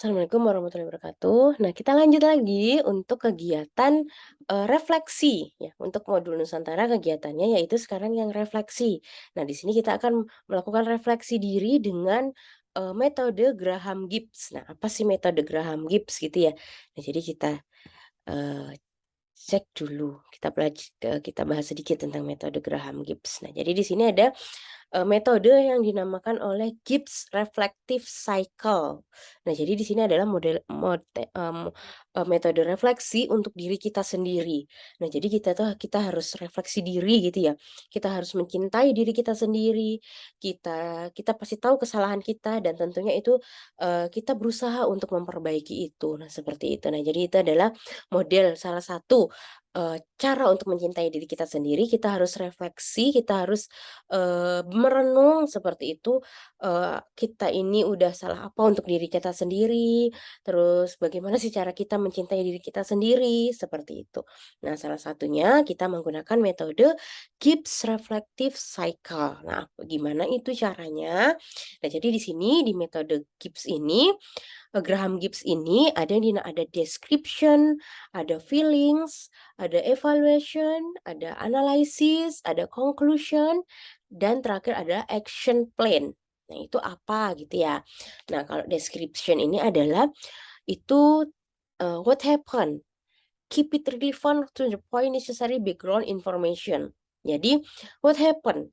Assalamualaikum warahmatullahi wabarakatuh. Nah, kita lanjut lagi untuk kegiatan, refleksi ya, untuk modul Nusantara kegiatannya yaitu sekarang yang refleksi. Nah, di sini kita akan melakukan refleksi diri dengan, metode Graham Gibbs. Nah, apa sih metode Graham Gibbs gitu ya. Nah, jadi kita, eee, cek dulu, kita bahas sedikit tentang metode Graham Gibbs. Nah, jadi di sini ada metode yang dinamakan oleh Gibbs Reflective Cycle. Nah, jadi di sini adalah metode refleksi untuk diri kita sendiri. Nah, jadi kita harus refleksi diri gitu ya. Kita harus mencintai diri kita sendiri, kita pasti tahu kesalahan kita dan tentunya itu, kita berusaha untuk memperbaiki itu. Nah, seperti itu. Nah, jadi itu adalah model salah satu, cara untuk mencintai diri kita sendiri, kita harus refleksi, kita harus merenung seperti itu, kita ini udah salah apa untuk diri kita sendiri, terus bagaimana sih cara kita mencintai diri kita sendiri, seperti itu. Nah, salah satunya kita menggunakan metode Gibbs Reflective Cycle. Nah, gimana itu caranya? Nah, jadi di sini di metode Gibbs ini, Graham Gibbs ini ada description, ada feelings, ada evaluation, ada analysis, ada conclusion, dan terakhir ada action plan. Nah, itu apa gitu ya. Nah, kalau description ini adalah itu, what happened, keep it relevant to the point necessary background information. Jadi, what happened,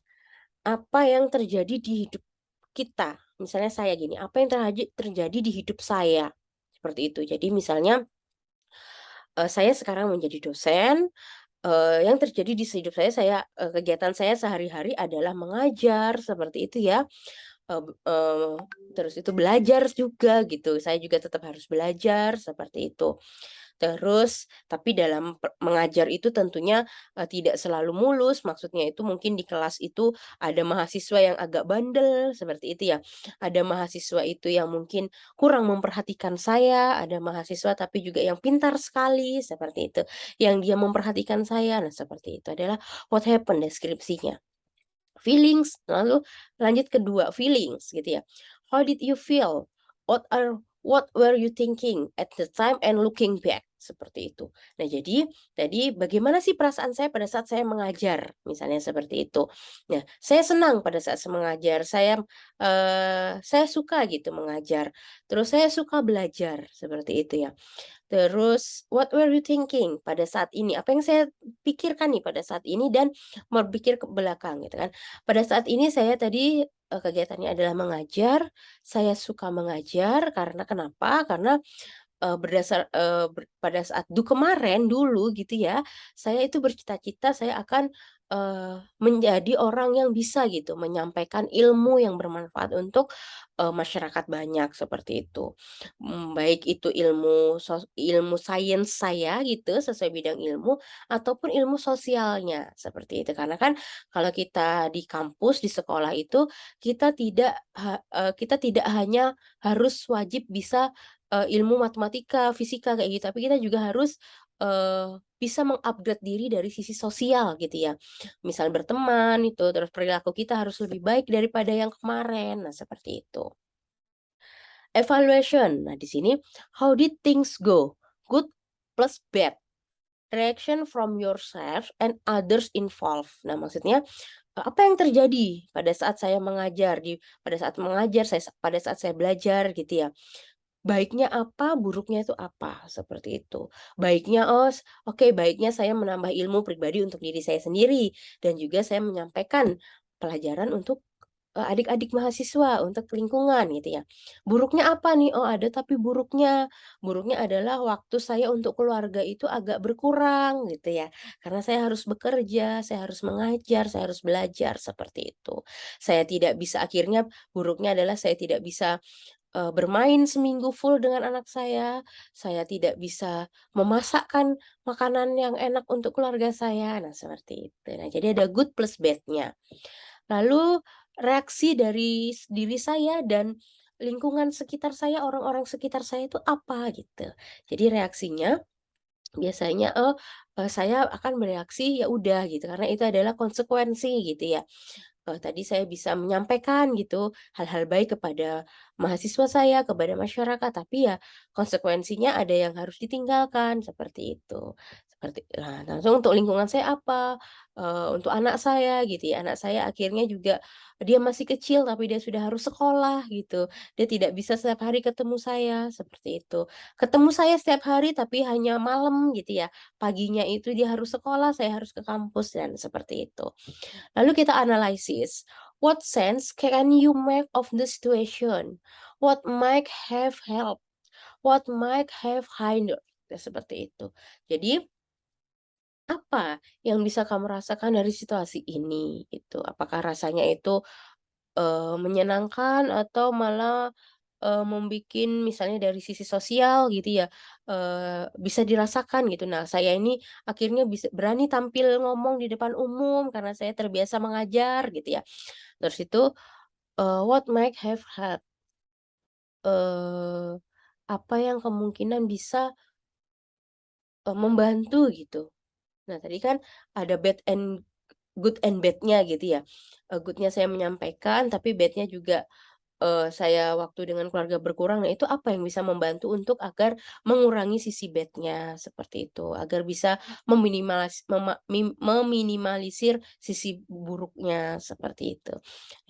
apa yang terjadi di hidup kita. Misalnya saya gini, apa yang terjadi di hidup saya, seperti itu. Jadi misalnya, saya sekarang menjadi dosen, yang terjadi di hidup kegiatan saya sehari-hari adalah mengajar, seperti itu ya. Eee eee, Terus itu belajar juga gitu, saya juga tetap harus belajar, seperti itu. Terus tapi dalam mengajar itu tentunya, tidak selalu mulus, maksudnya itu mungkin di kelas itu ada mahasiswa yang agak bandel, seperti itu ya. Ada mahasiswa itu yang mungkin kurang memperhatikan saya, ada mahasiswa tapi juga yang pintar sekali, seperti itu, yang dia memperhatikan saya. Nah, seperti itu adalah what happened deskripsinya. Feelings, lalu lanjut kedua, feelings gitu ya. How did you feel? What were you thinking at the time and looking back? Seperti itu. Nah, jadi tadi bagaimana sih perasaan saya pada saat saya mengajar? Misalnya seperti itu. Nah, saya senang pada saat saya mengajar, saya suka gitu mengajar, terus saya suka belajar, seperti itu ya. Terus, what were you thinking pada saat ini? Apa yang saya pikirkan nih pada saat ini dan berpikir ke belakang gitu kan. Pada saat ini saya tadi, kegiatannya adalah mengajar, saya suka mengajar karena kenapa? Karena pada saat kemarin dulu gitu ya, saya itu bercita-cita saya akan, menjadi orang yang bisa gitu menyampaikan ilmu yang bermanfaat untuk, masyarakat banyak seperti itu. Baik itu ilmu sains saya gitu sesuai bidang ilmu ataupun ilmu sosialnya seperti itu. Karena kan kalau kita di kampus, di sekolah itu kita tidak hanya harus wajib bisa ilmu matematika, fisika kayak gitu, tapi kita juga harus, bisa meng-upgrade diri dari sisi sosial gitu ya. Misal berteman itu, terus perilaku kita harus lebih baik daripada yang kemarin. Nah, seperti itu. Evaluation. Nah, di sini how did things go? Good plus bad. Reaction from yourself and others involved. Nah, maksudnya, apa yang terjadi pada saat mengajar, pada saat saya belajar gitu ya. Baiknya apa, buruknya itu apa, seperti itu. Baiknya saya menambah ilmu pribadi untuk diri saya sendiri dan juga saya menyampaikan pelajaran untuk, adik-adik mahasiswa, untuk lingkungan gitu ya. Buruknya apa nih? Oh ada tapi buruknya. Buruknya adalah waktu saya untuk keluarga itu agak berkurang gitu ya. Karena saya harus bekerja, saya harus mengajar, saya harus belajar, seperti itu. Buruknya adalah saya tidak bisa bermain seminggu full dengan anak saya tidak bisa memasakkan makanan yang enak untuk keluarga saya, nah seperti itu. Nah, jadi ada good plus bad-nya. Lalu reaksi dari diri saya dan lingkungan sekitar saya, orang-orang sekitar saya itu apa gitu. Jadi reaksinya biasanya, saya akan bereaksi, ya udah gitu, karena itu adalah konsekuensi gitu ya. tadi saya bisa menyampaikan gitu hal-hal baik kepada mahasiswa saya, kepada masyarakat, tapi ya konsekuensinya ada yang harus ditinggalkan, seperti itu. Langsung untuk lingkungan saya apa, untuk anak saya gitu ya, anak saya akhirnya juga dia masih kecil tapi dia sudah harus sekolah gitu, dia tidak bisa setiap hari ketemu saya, seperti itu. Ketemu saya setiap hari tapi hanya malam gitu ya, paginya itu dia harus sekolah, saya harus ke kampus dan seperti itu. Lalu kita analisis, what sense can you make of the situation? What might have helped? What might have hindered? Ya, seperti itu. Jadi, apa yang bisa kamu rasakan dari situasi ini? Itu, apakah rasanya itu menyenangkan atau malah, misalnya dari sisi sosial gitu ya, bisa dirasakan gitu. Nah, saya ini akhirnya bisa berani tampil ngomong di depan umum karena saya terbiasa mengajar gitu ya. Terus itu, what might have had, eee, apa yang kemungkinan bisa, membantu gitu. Nah, tadi kan ada good and bad-nya gitu ya. Good-nya saya menyampaikan, tapi bad-nya juga saya waktu dengan keluarga berkurang, nah itu apa yang bisa membantu untuk agar mengurangi sisi bad-nya, seperti itu. Agar bisa meminimalisir sisi buruknya, seperti itu.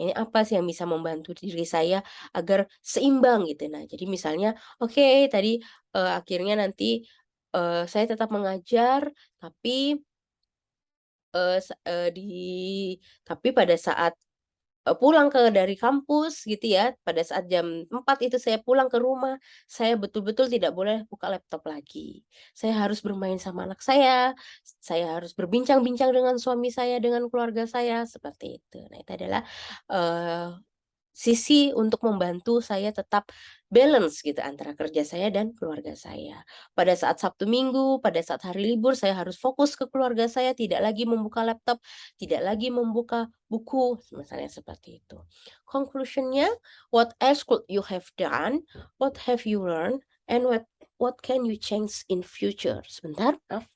Ini apa sih yang bisa membantu diri saya agar seimbang gitu. Nah, jadi misalnya, oke tadi, akhirnya nanti, saya tetap mengajar, tapi, eee, se eee, di tapi pada saat pulang dari kampus gitu ya, pada saat jam 4 itu saya pulang ke rumah, saya betul-betul tidak boleh buka laptop lagi. Saya harus bermain sama anak saya harus berbincang-bincang dengan suami saya, dengan keluarga saya, seperti itu. Nah, itu adalah, eee sisi untuk membantu saya tetap balance gitu antara kerja saya dan keluarga saya. Pada saat Sabtu Minggu, pada saat hari libur saya harus fokus ke keluarga saya, tidak lagi membuka laptop, tidak lagi membuka buku, misalnya seperti itu. Conclusion-nya, what else could you have done? What have you learned? And what can you change in future? Sebentar, maaf.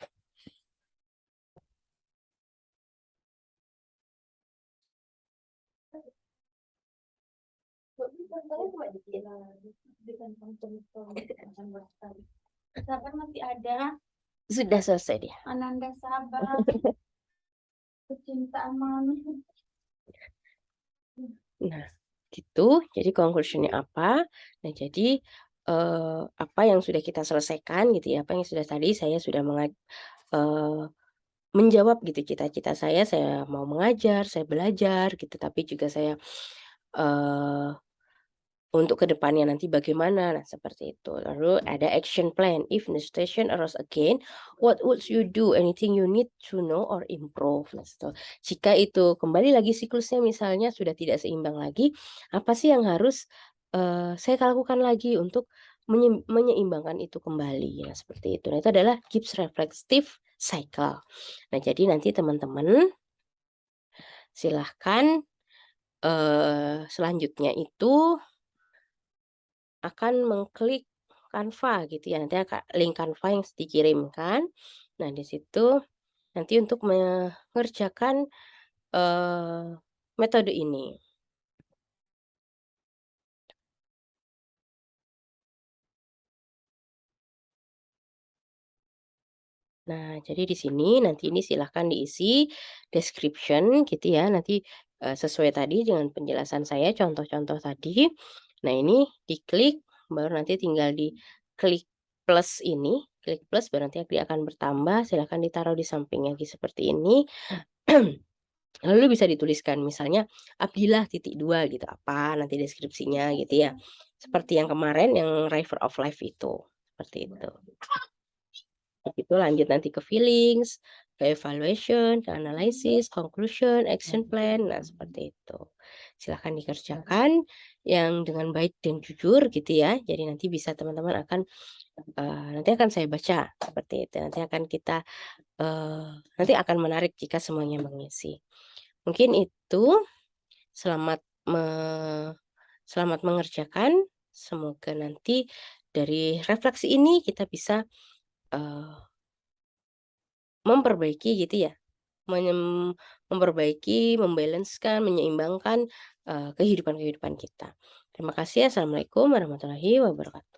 Sabar masih ada, Sudah selesai dia. Ananda sabar, kecintaan mami. Nah, gitu. Jadi conclusion-nya apa? Nah, jadi, apa yang sudah kita selesaikan gitu ya, apa yang sudah tadi saya sudah eee, menjawab gitu cita-cita saya mau mengajar, saya belajar gitu, tapi juga saya, eee untuk kedepannya nanti bagaimana, nah seperti itu. Lalu ada action plan, if the situation arose again, what would you do? Anything you need to know or improve? Nah gitu. Jika itu kembali lagi siklusnya misalnya sudah tidak seimbang lagi, apa sih yang harus, saya lakukan lagi untuk menyeimbangkan itu kembali, nah seperti itu. Nah itu adalah gives reflective cycle. Nah jadi nanti teman-teman silahkan, selanjutnya itu akan mengklik Canva gitu ya, nanti link Canva yang dikirimkan. Nah, di situ nanti untuk mengerjakan, eee, metode ini. Nah, jadi di sini nanti ini silahkan diisi description gitu ya, nanti, sesuai tadi dengan penjelasan saya, contoh-contoh tadi. Nah, ini diklik, baru nanti tinggal diklik plus ini, klik plus baru nanti dia akan bertambah, silahkan ditaruh di sampingnya seperti ini. Lalu bisa dituliskan misalnya Abdillah titik dua gitu, apa nanti deskripsinya gitu ya. Seperti yang kemarin yang River of Life itu, seperti itu. Itu lanjut nanti ke feelings, ke evaluation, ke analysis, conclusion, action plan, nah seperti itu. Silahkan dikerjakan yang dengan baik dan jujur gitu ya. Jadi nanti bisa teman-teman akan, nanti akan saya baca seperti itu. Nanti akan menarik jika semuanya mengisi. Mungkin itu, selamat me selamat mengerjakan, semoga nanti dari refleksi ini kita bisa, eee, memperbaiki gitu ya, memperbaiki, menyeimbangkan, kehidupan-kehidupan kita. Terima kasih. Assalamualaikum warahmatullahi wabarakatuh.